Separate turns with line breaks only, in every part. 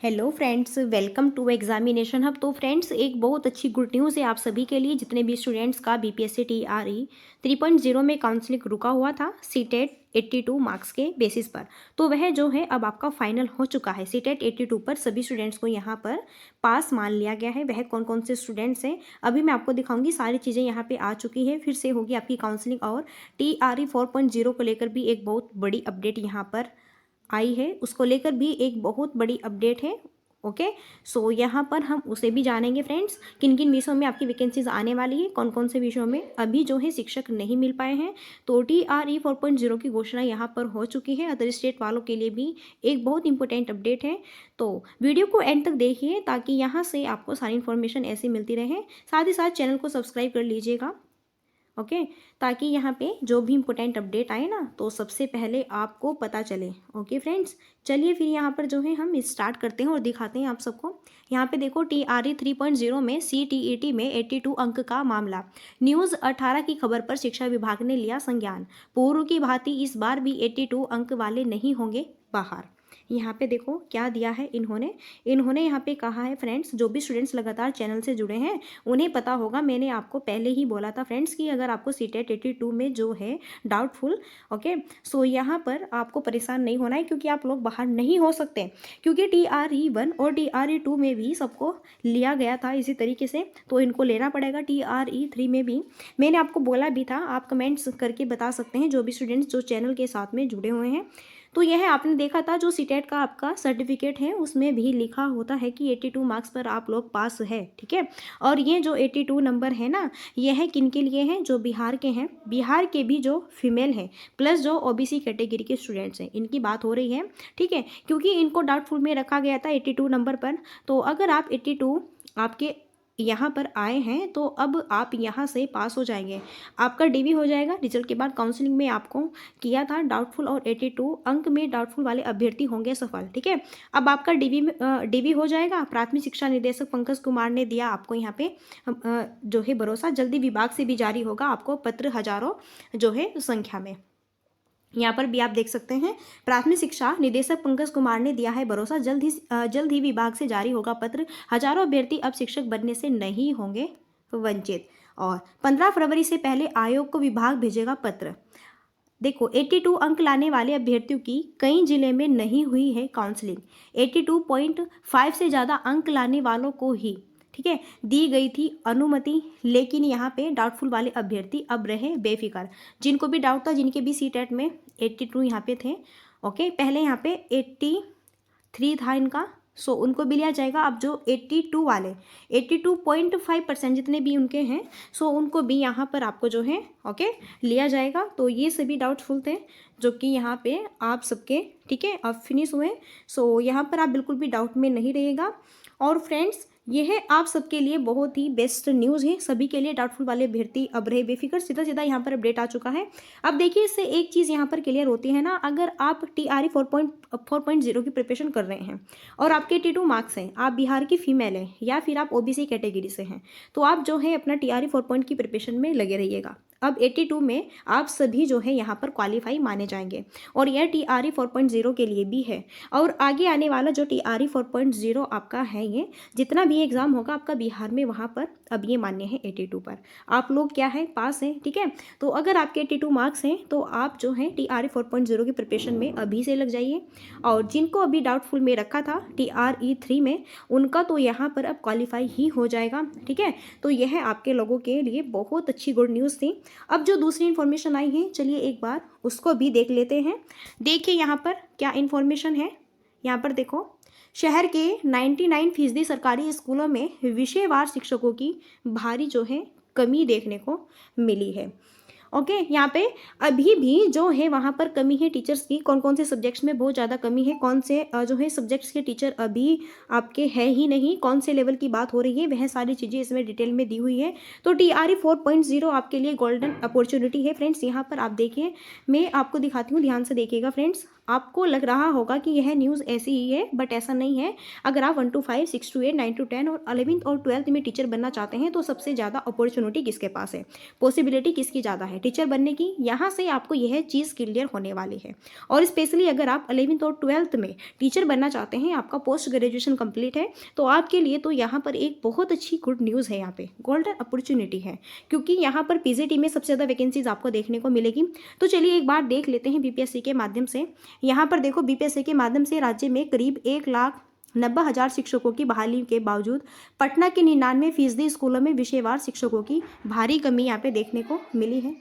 Hello friends, welcome to examination hub. तो friends, एक बहुत अच्छी गुड न्यूज़ है आप सभी के लिए जितने भी स्टूडेंट्स का बीपीएससी टीआरई 3.0 में काउंसलिंग रुका हुआ था सीटेट 82 मार्क्स के बेसिस पर। तो वह जो है अब आपका फाइनल हो चुका है। सीटेट 82 पर सभी स्टूडेंट्स को यहाँ पर पास मान लिया गया है। वह कौन कौन से स्टूडेंट्स हैं अभी मैं आपको दिखाऊंगी। सारी चीज़ें यहाँ पे आ चुकी है, फिर से होगी आपकी काउंसलिंग। और टीआरई 4.0 को लेकर भी एक बहुत बड़ी अपडेट यहाँ पर आई है, उसको लेकर भी एक बहुत बड़ी अपडेट है। ओके, सो यहाँ पर हम उसे भी जानेंगे फ्रेंड्स, किन किन विषयों में आपकी वैकेंसीज आने वाली है, कौन कौन से विषयों में अभी जो है शिक्षक नहीं मिल पाए हैं। तो टीआरई 4.0 की घोषणा यहाँ पर हो चुकी है। अदर स्टेट वालों के लिए भी एक बहुत इंपॉर्टेंट अपडेट है। तो वीडियो को एंड तक देखिए ताकि यहाँ से आपको सारी इन्फॉर्मेशन ऐसी मिलती रहे। साथ ही साथ चैनल को सब्सक्राइब कर लीजिएगा, ओके, ताकि यहाँ पे जो भी इम्पोर्टेंट अपडेट आए ना तो सबसे पहले आपको पता चले। ओके फ्रेंड्स, चलिए फिर यहाँ पर जो है हम स्टार्ट करते हैं और दिखाते हैं आप सबको। यहाँ पे देखो, टीआरई 3.0 में सीटीईटी में 82 अंक का मामला। न्यूज़ 18 की खबर पर शिक्षा विभाग ने लिया संज्ञान। पूर्व की भांति इस बार भी 82 अंक वाले नहीं होंगे बाहर। यहाँ पे देखो क्या दिया है इन्होंने यहाँ पे कहा है फ्रेंड्स, जो भी स्टूडेंट्स लगातार चैनल से जुड़े हैं उन्हें पता होगा, मैंने आपको पहले ही बोला था फ्रेंड्स कि अगर आपको सीटेट 82 में जो है डाउटफुल, ओके, सो यहाँ पर आपको परेशान नहीं होना है क्योंकि आप लोग बाहर नहीं हो सकते, क्योंकि टीआरई 1 और टीआरई 2 में भी सबको लिया गया था इसी तरीके से, तो इनको लेना पड़ेगा टीआरई 3 में भी। मैंने आपको बोला भी था, आप कमेंट्स करके बता सकते हैं जो भी स्टूडेंट्स जो चैनल के साथ में जुड़े हुए हैं। तो यह आपने देखा था जो सीटेट का आपका सर्टिफिकेट है उसमें भी लिखा होता है कि 82 मार्क्स पर आप लोग पास है, ठीक है। और ये जो 82 नंबर है ना, यह किन के लिए हैं, जो बिहार के हैं, बिहार के भी जो फीमेल हैं प्लस जो ओबीसी कैटेगरी के स्टूडेंट्स हैं, इनकी बात हो रही है, ठीक है, क्योंकि इनको डाउटफुल में रखा गया था 82 नंबर पर। तो अगर आप 82 आपके यहाँ पर आए हैं तो अब आप यहाँ से पास हो जाएंगे, आपका डीवी हो जाएगा। रिजल्ट के बाद काउंसलिंग में आपको किया था डाउटफुल, और 82 अंक में डाउटफुल वाले अभ्यर्थी होंगे सफल, ठीक है। अब आपका डीवी हो जाएगा। प्राथमिक शिक्षा निदेशक पंकज कुमार ने दिया आपको यहाँ पे जो है भरोसा, जल्दी विभाग से भी जारी होगा आपको पत्र, हजारों जो है संख्या में। यहाँ पर भी आप देख सकते हैं, प्राथमिक शिक्षा निदेशक पंकज कुमार ने दिया है भरोसा, जल्द ही विभाग से जारी होगा पत्र, हजारों अभ्यर्थी अब शिक्षक बनने से नहीं होंगे वंचित। और 15 फरवरी से पहले आयोग को विभाग भेजेगा पत्र। देखो, 82 अंक लाने वाले अभ्यर्थियों की कई जिले में नहीं हुई है काउंसलिंग। 82.5 से ज़्यादा अंक लाने वालों को ही, ठीक है, दी गई थी अनुमति, लेकिन यहाँ पे डाउटफुल वाले अभ्यर्थी अब रहे बेफिक्र। जिनको भी डाउट था, जिनके भी सीटेट में 82 यहाँ पे थे, ओके, पहले यहाँ पे 83 था इनका, सो उनको भी लिया जाएगा। अब जो 82 वाले 82.5% जितने भी उनके हैं, सो उनको भी यहाँ पर आपको जो है, ओके, लिया जाएगा। तो ये सभी डाउटफुल थे जो कि यहाँ पे आप सबके, ठीक है, अब फिनिश हुए। सो यहाँ पर आप बिल्कुल भी डाउट में नहीं रहेगा। और फ्रेंड्स, यह आप सबके लिए बहुत ही बेस्ट न्यूज़ है, सभी के लिए डाउटफुल वाले अभ्यर्थी अब रहे बेफिक्र। सीधा सीधा यहाँ पर अपडेट आ चुका है। अब देखिए, इससे एक चीज़ यहाँ पर क्लियर होती है ना, अगर आप टीआरई 4.0 की प्रिपरेशन कर रहे हैं और आपके 82 मार्क्स हैं, आप बिहार की फीमेल हैं या फिर आप ओबीसी कैटेगरी से हैं, तो आप जो है अपना टीआरई 4 की प्रिपरेशन में लगे रहिएगा। अब 82 में आप सभी जो है यहाँ पर क्वालिफाई माने जाएंगे, और यह टीआरई 4.0 के लिए भी है। और आगे आने वाला जो टीआरई 4.0 आपका है, ये जितना भी एग्ज़ाम होगा आपका बिहार में, वहाँ पर अब ये मान्य है 82 पर। आप लोग क्या है, पास हैं, ठीक है। तो अगर आपके 82 मार्क्स हैं तो आप जो है टीआरई 4.0 की प्रिपरेशन में अभी से लग जाइए। और जिनको अभी डाउटफुल में रखा था टीआरई 3 में, उनका तो यहाँ पर अब क्वालिफाई ही हो जाएगा, ठीक है। तो यह आपके लोगों के लिए बहुत अच्छी गुड न्यूज़ थी। अब जो दूसरी इन्फॉर्मेशन आई है, चलिए एक बार उसको भी देख लेते हैं। देखिए यहाँ पर क्या इन्फॉर्मेशन है। यहाँ पर देखो, शहर के 99% सरकारी स्कूलों में विषयवार शिक्षकों की भारी जो है कमी देखने को मिली है। ओके, यहाँ पे अभी भी जो है वहाँ पर कमी है टीचर्स की। कौन कौन से सब्जेक्ट्स में बहुत ज़्यादा कमी है, कौन से जो है सब्जेक्ट्स के टीचर अभी आपके है ही नहीं, कौन से लेवल की बात हो रही है, वह सारी चीज़ें इसमें डिटेल में दी हुई है। तो टीआरई 4.0 आपके लिए गोल्डन अपॉर्चुनिटी है फ्रेंड्स। यहाँ पर आप देखिए, मैं आपको दिखाती हूँ, ध्यान से देखिएगा फ्रेंड्स। आपको लग रहा होगा कि यह न्यूज़ ऐसी ही है, बट ऐसा नहीं है। अगर आप 1 to 5, 6 to 8, 9 to 10 और 11th और 12th में टीचर बनना चाहते हैं तो सबसे ज़्यादा अपॉर्चुनिटी किसके पास है, पॉसिबिलिटी किसकी ज़्यादा है, है टीचर बनने की, यहाँ से आपको यह चीज़ क्लियर होने वाली है। और स्पेशली अगर आप 11th और 12th में टीचर बनना चाहते हैं, आपका पोस्ट ग्रेजुएशन कंप्लीट है, तो आपके लिए तो यहाँ पर एक बहुत अच्छी गुड न्यूज़ है, यहाँ पे गोल्डन अपॉर्चुनिटी है, क्योंकि यहाँ पर पीजीटी में सबसे ज़्यादा वैकेंसीज आपको देखने को मिलेगी। तो चलिए एक बार देख लेते हैं बीपीएससी के माध्यम से। यहाँ पर देखो बीपीएससी के माध्यम से राज्य में करीब 1,90,000 शिक्षकों की बहाली के बावजूद पटना के 99% स्कूलों में विषयवार शिक्षकों की भारी कमी यहाँ पे देखने को मिली है।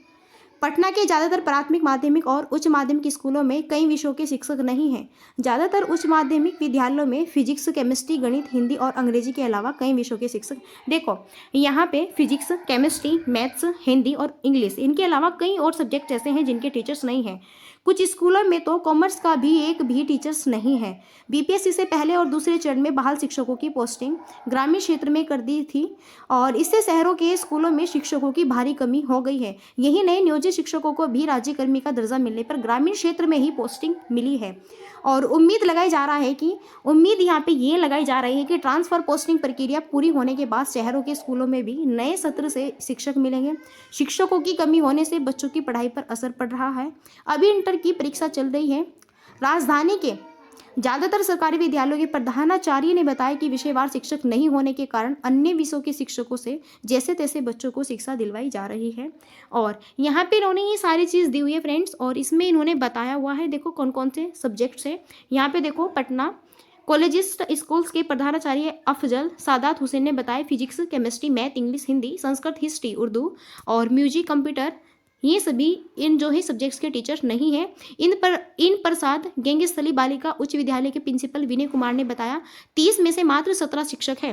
पटना के ज़्यादातर प्राथमिक माध्यमिक और उच्च माध्यमिक स्कूलों में कई विषयों के शिक्षक नहीं हैं। ज़्यादातर उच्च माध्यमिक विद्यालयों में फिजिक्स, केमिस्ट्री, गणित, हिंदी और अंग्रेजी के अलावा कई विषयों के शिक्षक, देखो यहाँ पे फिजिक्स, केमिस्ट्री, मैथ्स, हिंदी और इंग्लिश, इनके अलावा कई और सब्जेक्ट ऐसे हैं जिनके टीचर्स नहीं हैं। कुछ स्कूलों में तो कॉमर्स का भी एक भी टीचर्स नहीं है। बीपीएससी से पहले और दूसरे चरण में बहाल शिक्षकों की पोस्टिंग ग्रामीण क्षेत्र में कर दी थी और इससे शहरों के स्कूलों में शिक्षकों की भारी कमी हो गई है। यही नहीं, नियोजित शिक्षकों को भी राज्यकर्मी का दर्जा मिलने पर ग्रामीण क्षेत्र में ही पोस्टिंग मिली है। और उम्मीद लगाई जा रहा है कि यहाँ पे ये लगाई जा रही है कि ट्रांसफर पोस्टिंग प्रक्रिया पूरी होने के बाद शहरों के स्कूलों में भी नए सत्र से शिक्षक मिलेंगे। शिक्षकों की कमी होने से बच्चों की पढ़ाई पर असर पड़ रहा है। अभी इंटर की परीक्षा चल रही है। राजधानी के ज़्यादातर सरकारी विद्यालयों के प्रधानाचार्य ने बताया कि विषयवार शिक्षक नहीं होने के कारण अन्य विषयों के शिक्षकों से जैसे तैसे बच्चों को शिक्षा दिलवाई जा रही है। और यहाँ पे इन्होंने ये सारी चीज़ दी हुई है फ्रेंड्स, और इसमें इन्होंने बताया हुआ है, देखो कौन कौन से सब्जेक्ट्स है। यहाँ पे देखो पटना कॉलेजिस्ट स्कूल्स के प्रधानाचार्य अफजल सादात हुसैन ने बताया physics, chemistry, math, English, Hindi, Sanskrit, history, Urdu और म्यूजिक, कंप्यूटर, ये सभी इन जो है सब्जेक्ट्स के टीचर्स नहीं हैं। इन प्रसाद गेंगस्थली बालिका उच्च विद्यालय के प्रिंसिपल विनय कुमार ने बताया 30 में से मात्र 17 शिक्षक है।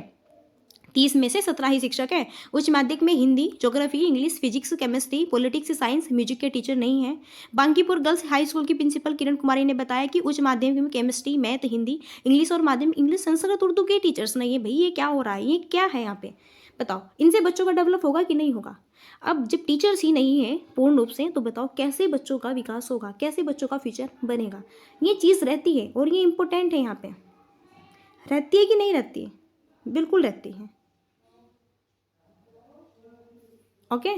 30 में से 17 ही शिक्षक है। उच्च माध्यमिक में Hindi, geography, English, physics, chemistry, politics, science, music के टीचर नहीं हैं। बांकीपुर गर्ल्स हाई स्कूल की प्रिंसिपल किरण कुमारी ने बताया कि उच्च माध्यमिक में केमिस्ट्री, मैथ, हिंदी, इंग्लिश और माध्यमिक इंग्लिश, संस्कृत, उर्दू के टीचर्स नहीं है। भाई ये क्या हो रहा है, ये क्या है यहाँ पे बताओ, इनसे बच्चों का डेवलप होगा कि नहीं होगा? अब जब टीचर्स ही नहीं है पूर्ण रूप से, तो बताओ कैसे बच्चों का विकास होगा, कैसे बच्चों का फ्यूचर बनेगा? ये चीज़ रहती है और ये इम्पोर्टेंट है। यहाँ पे रहती है कि नहीं रहती है? बिल्कुल रहती है। ओके,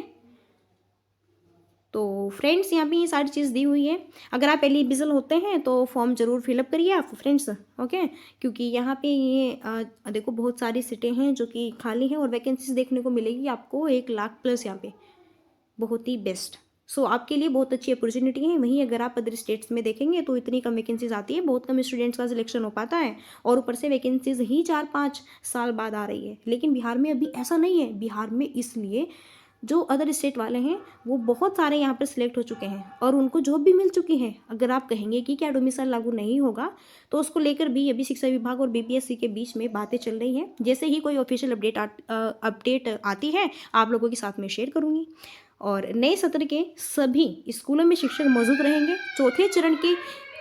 तो फ्रेंड्स यहाँ पे ये सारी चीज़ दी हुई है। अगर आप एलिजिबल होते हैं तो फॉर्म ज़रूर फिलअप करिए आप फ्रेंड्स। ओके, क्योंकि यहाँ पे ये देखो बहुत सारी सीटें हैं जो कि खाली हैं और वैकेंसीज देखने को मिलेगी आपको 1,00,000+ यहाँ पे, बहुत ही बेस्ट। सो आपके लिए बहुत अच्छी अपॉर्चुनिटी है। वहीं अगर आप अदर स्टेट्स में देखेंगे तो इतनी कम वैकेंसीज आती है, बहुत कम स्टूडेंट्स का सिलेक्शन हो पाता है और ऊपर से वैकेंसीज ही 4-5 साल बाद आ रही है। लेकिन बिहार में अभी ऐसा नहीं है। बिहार में इसलिए जो अदर स्टेट वाले हैं वो बहुत सारे यहाँ पर सिलेक्ट हो चुके हैं और उनको जॉब भी मिल चुकी है। अगर आप कहेंगे कि क्या डोमिसाइल लागू नहीं होगा, तो उसको लेकर भी अभी शिक्षा विभाग और बीपीएससी के बीच में बातें चल रही हैं। जैसे ही कोई ऑफिशियल अपडेट आती है आप लोगों के साथ में शेयर करूँगी। और नए सत्र के सभी स्कूलों में शिक्षक मौजूद रहेंगे। चौथे चरण के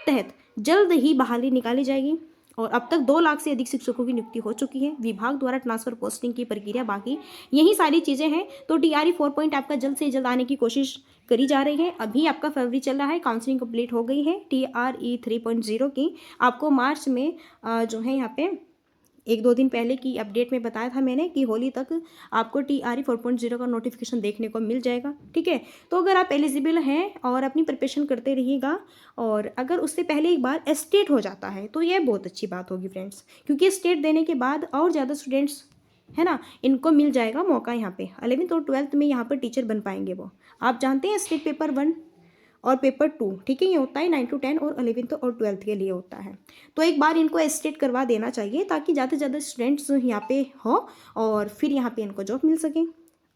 तहत जल्द ही बहाली निकाली जाएगी और अब तक 2 लाख से अधिक शिक्षकों की नियुक्ति हो चुकी है। विभाग द्वारा ट्रांसफर पोस्टिंग की प्रक्रिया बाकी, यही सारी चीज़ें हैं। तो TRE 4 आपका जल्द से जल्द आने की कोशिश करी जा रही है। अभी आपका फरवरी चल रहा है, काउंसलिंग कंप्लीट हो गई है TRE 3.0 की। आपको मार्च में जो है यहाँ पे 1-2 दिन पहले की अपडेट में बताया था मैंने कि होली तक आपको TRE 4.0 का नोटिफिकेशन देखने को मिल जाएगा। ठीक है, तो अगर आप एलिजिबल हैं और अपनी प्रिपरेशन करते रहिएगा और अगर उससे पहले एक बार स्टेट हो जाता है तो यह बहुत अच्छी बात होगी फ्रेंड्स, क्योंकि स्टेट देने के बाद और ज़्यादा स्टूडेंट्स है ना, इनको मिल जाएगा मौका। यहाँ पे 11th और 12th में यहाँ पर टीचर बन पाएंगे वो। आप जानते हैं स्टेट पेपर 1 और पेपर 2, ठीक है, ये होता है 9 to 10 और 11th और 12th के लिए होता है। तो एक बार इनको स्टेट करवा देना चाहिए ताकि ज़्यादा से ज़्यादा स्टूडेंट्स यहाँ पे हो और फिर यहाँ पे इनको जॉब मिल सके।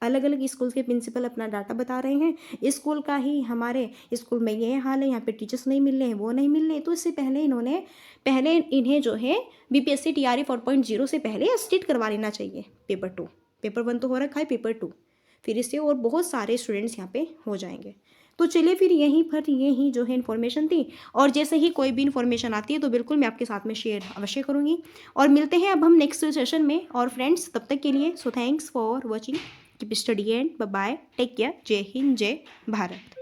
अलग अलग स्कूल के प्रिंसिपल अपना डाटा बता रहे हैं, स्कूल का ही हमारे स्कूल में ये हाल है, यहाँ पे टीचर्स नहीं मिल रहे हैं, वो नहीं मिल रहे। तो इससे पहले इन्हें जो है BPSC TRE 4.0 से पहले स्टेट करवा लेना चाहिए। पेपर 2, पेपर 1 तो हो रखा है, पेपर 2 फिर इससे और बहुत सारे स्टूडेंट्स यहाँ पे हो जाएंगे। तो चलिए फिर यही जो है इन्फॉर्मेशन थी और जैसे ही कोई भी इन्फॉर्मेशन आती है तो बिल्कुल मैं आपके साथ में शेयर अवश्य करूँगी। और मिलते हैं अब हम नेक्स्ट सेशन में। और फ्रेंड्स तब तक के लिए so thanks for watching, keep study and bye bye, take care, जय हिंद, जय भारत।